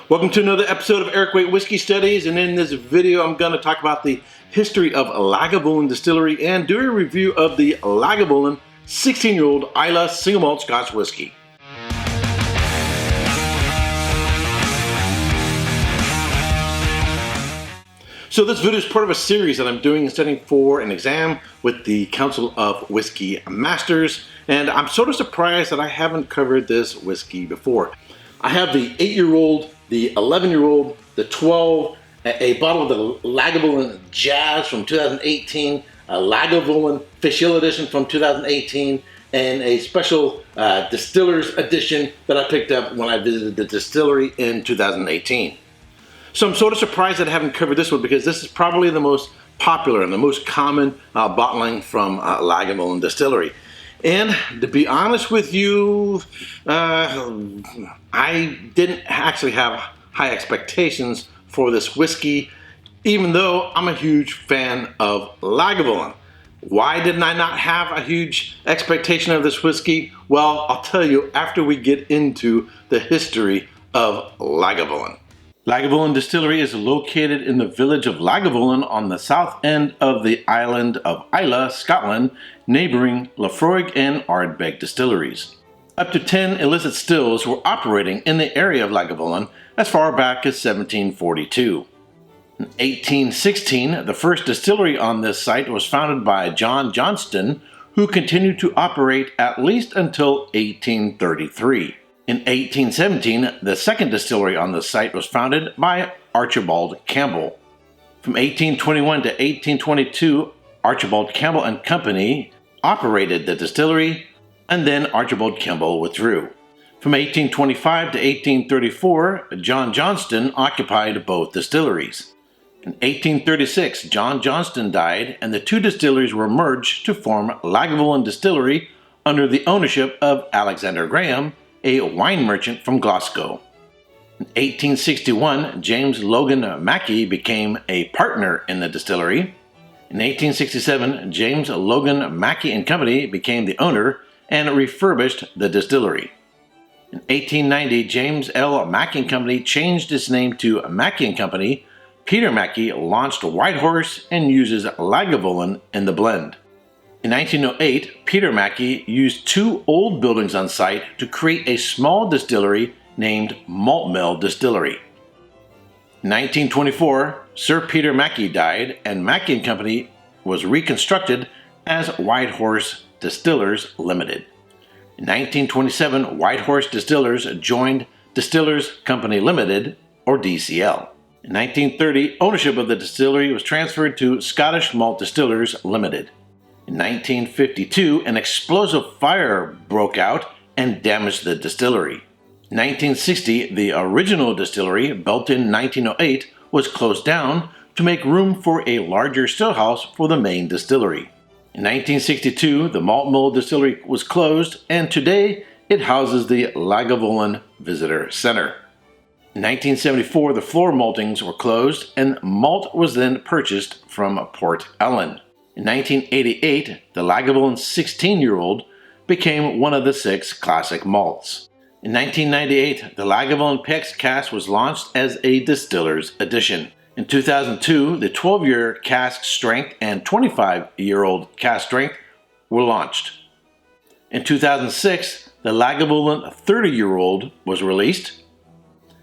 Welcome to another episode of Erik Wait Whiskey Studies, and in this video I'm going to talk about the history of Lagavulin Distillery and do a review of the Lagavulin 16-year-old Islay single malt Scotch whiskey. So this video is part of a series that I'm doing and studying for an exam with the Council of Whiskey Masters, and I'm sort of surprised that I haven't covered this whiskey before. I have the 8-year-old, the 11-year-old, the 12, a bottle of the Lagavulin Jazz from 2018, a Lagavulin Official Edition from 2018, and a special Distiller's Edition that I picked up when I visited the distillery in 2018. So I'm sort of surprised that I haven't covered this one because this is probably the most popular and the most common bottling from Lagavulin Distillery. And to be honest with you, I didn't actually have high expectations for this whiskey, even though I'm a huge fan of Lagavulin. Why didn't I not have a huge expectation of this whiskey? Well, I'll tell you after we get into the history of Lagavulin. Lagavulin Distillery is located in the village of Lagavulin on the south end of the island of Islay, Scotland, neighboring Laphroaig and Ardbeg distilleries. Up to 10 illicit stills were operating in the area of Lagavulin as far back as 1742. In 1816, the first distillery on this site was founded by John Johnston, who continued to operate at least until 1833. In 1817, the second distillery on the site was founded by Archibald Campbell. From 1821 to 1822, Archibald Campbell and Company operated the distillery, and then Archibald Campbell withdrew. From 1825 to 1834, John Johnston occupied both distilleries. In 1836, John Johnston died, and the two distilleries were merged to form Lagavulin Distillery under the ownership of Alexander Graham, a wine merchant from Glasgow. In 1861, James Logan Mackey became a partner in the distillery. In 1867, James Logan Mackey and Company became the owner and refurbished the distillery. In 1890, James L. Mackey and Company changed its name to Mackey and Company. Peter Mackey launched Whitehorse and uses Lagavulin in the blend. In 1908, Peter Mackey used two old buildings on site to create a small distillery named Malt Mill Distillery. In 1924, Sir Peter Mackey died and Mackey and Company was reconstructed as Whitehorse Distillers Limited. In 1927, Whitehorse Distillers joined Distillers Company Limited, or DCL. In 1930, ownership of the distillery was transferred to Scottish Malt Distillers Limited. In 1952, an explosive fire broke out and damaged the distillery. In 1960, the original distillery, built in 1908, was closed down to make room for a larger stillhouse for the main distillery. In 1962, the Malt Mill Distillery was closed, and today it houses the Lagavulin Visitor Center. In 1974, the floor maltings were closed, and malt was then purchased from Port Ellen. In 1988, the Lagavulin 16-year-old became one of the 6 classic malts. In 1998, the Lagavulin PX cask was launched as a distiller's edition. In 2002, the 12-year cask strength and 25-year-old cask strength were launched. In 2006, the Lagavulin 30-year-old was released.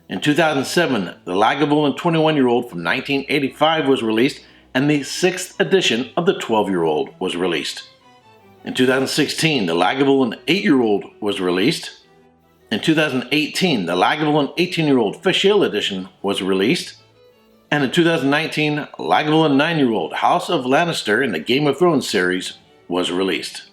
In 2007, the Lagavulin 21-year-old from 1985 was released, and the 6th edition of the 12-year-old was released. In 2016, the Lagavulin 8-year-old was released. In 2018, the Lagavulin 18-year-old Official Edition was released. And in 2019, Lagavulin 9-year-old House of Lannister in the Game of Thrones series was released.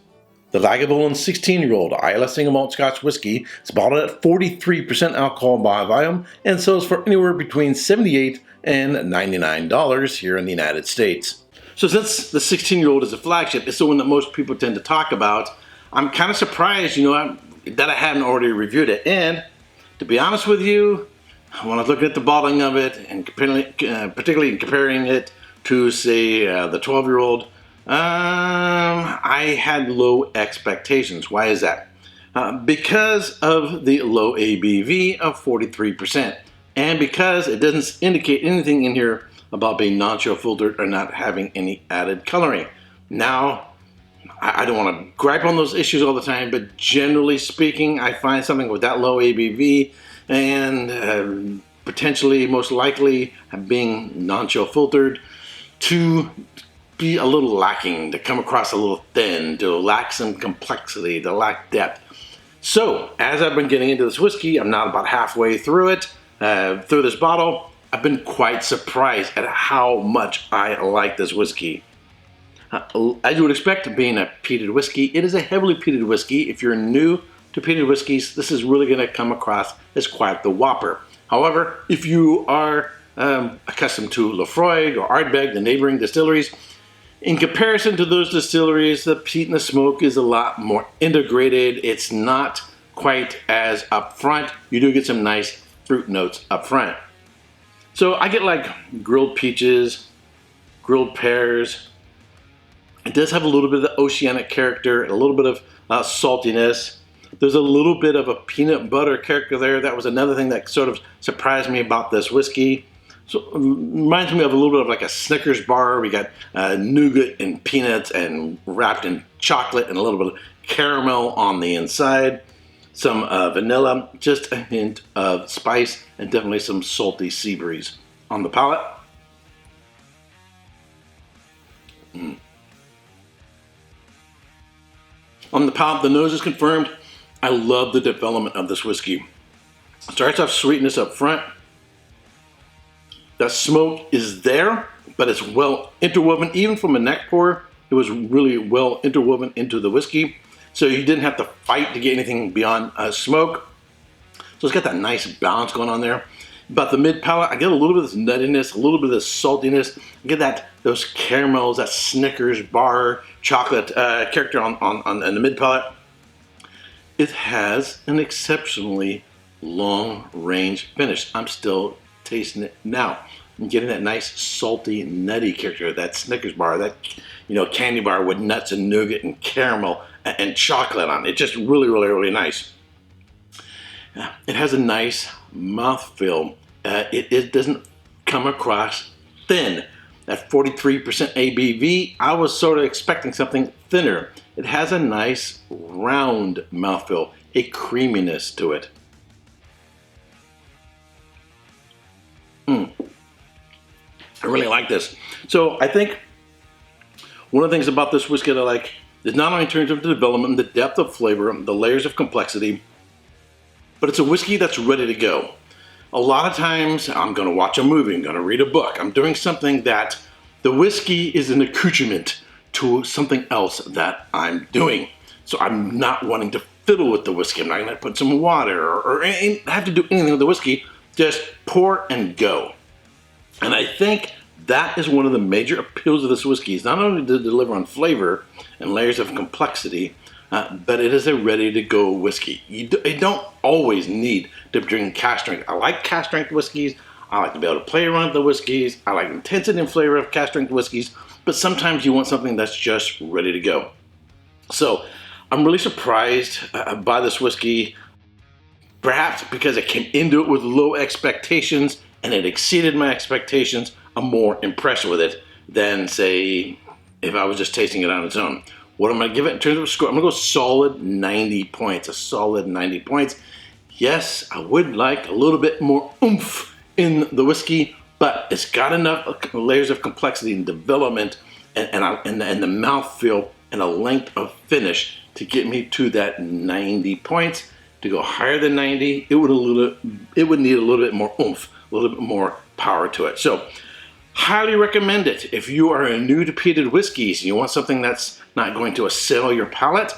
The Lagavulin 16-year-old Islay single malt Scotch whiskey is bottled at 43% alcohol by volume and sells for anywhere between $78 and $99 here in the United States. So since the 16-year-old is a flagship, it's the one that most people tend to talk about, I'm kind of surprised, that I hadn't already reviewed it. And to be honest with you, when I was looking at the bottling of it and particularly comparing it to, say, the 12-year-old, I had low expectations. Why is that? Because of the low ABV of 43%. and because it doesn't indicate anything in here about being non-chill filtered or not having any added coloring. Now, I don't want to gripe on those issues all the time, but generally speaking, I find something with that low ABV and potentially, most likely, being non-chill filtered to be a little lacking, to come across a little thin, to lack some complexity, to lack depth. So, as I've been getting into this whiskey, I'm now about halfway through it, through this bottle, I've been quite surprised at how much I like this whiskey. As you would expect, being a peated whiskey, it is a heavily peated whiskey. If you're new to peated whiskeys, this is really going to come across as quite the whopper. However, if you are accustomed to Laphroaig or Ardbeg, the neighboring distilleries, in comparison to those distilleries, the peat and the smoke is a lot more integrated. It's not quite as upfront. You do get some nice fruit notes up front. So I get like grilled peaches, grilled pears. It does have a little bit of the oceanic character, a little bit of saltiness. There's a little bit of a peanut butter character there. That was another thing that sort of surprised me about this whiskey. So it reminds me of a little bit of like a Snickers bar. We got nougat and peanuts and wrapped in chocolate and a little bit of caramel on the inside. Some vanilla, just a hint of spice, and definitely some salty sea breeze on the palate. On the palate, the nose is confirmed. I love the development of this whiskey. It starts off sweetness up front. The smoke is there, but it's well interwoven. Even from a neck pour, it was really well interwoven into the whiskey. So you didn't have to fight to get anything beyond smoke. So it's got that nice balance going on there. But the mid palate, I get a little bit of this nuttiness, a little bit of this saltiness. I get those caramels, that Snickers bar chocolate character on the mid palate. It has an exceptionally long range finish. I'm still tasting it now. I'm getting that nice salty, nutty character, that Snickers bar, that candy bar with nuts and nougat and caramel and chocolate on it. It's just really, really, really nice. It has a nice mouthfeel. It doesn't come across thin. At 43% ABV, I was sort of expecting something thinner. It has a nice round mouthfeel, a creaminess to it. I really like this. So I think one of the things about this whiskey that I like is not only in terms of the development, the depth of flavor, the layers of complexity, but it's a whiskey that's ready to go. A lot of times I'm going to watch a movie, I'm going to read a book, I'm doing something that the whiskey is an accoutrement to something else that I'm doing. So I'm not wanting to fiddle with the whiskey. I'm not going to put some water or have to do anything with the whiskey. Just pour and go. And I think that is one of the major appeals of this whiskey. Is not only to deliver on flavor and layers of complexity, but it is a ready-to-go whiskey. You don't always need to drink cask strength. I like cask strength whiskeys. I like to be able to play around with the whiskeys. I like intensity and flavor of cask strength whiskeys. But sometimes you want something that's just ready to go. So I'm really surprised by this whiskey. Perhaps because I came into it with low expectations and it exceeded my expectations, I'm more impressed with it than, say, if I was just tasting it on its own. What I'm going to give it in terms of a score, I'm going to go solid 90 points, a solid 90 points. Yes, I would like a little bit more oomph in the whiskey, but it's got enough layers of complexity and development and the mouthfeel and a length of finish to get me to that 90 points. To go higher than 90, it would need a little bit more oomph, a little bit more power to it. So, highly recommend it. If you are new to peated whiskeys and you want something that's not going to assail your palate,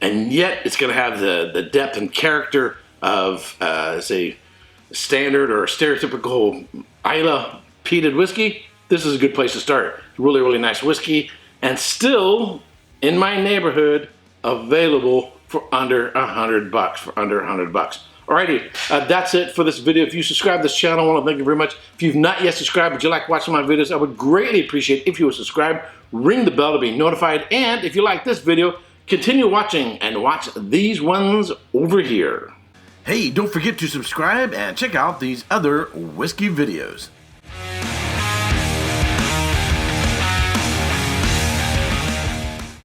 and yet it's going to have the depth and character of, say, standard or stereotypical Islay peated whiskey, this is a good place to start. Really, really nice whiskey, and still in my neighborhood, available for under $100. Alrighty, that's it for this video. If you subscribe to this channel, I want to thank you very much. If you've not yet subscribed, but you like watching my videos, I would greatly appreciate if you would subscribe, ring the bell to be notified, and if you like this video, continue watching and watch these ones over here. Hey, don't forget to subscribe and check out these other whiskey videos.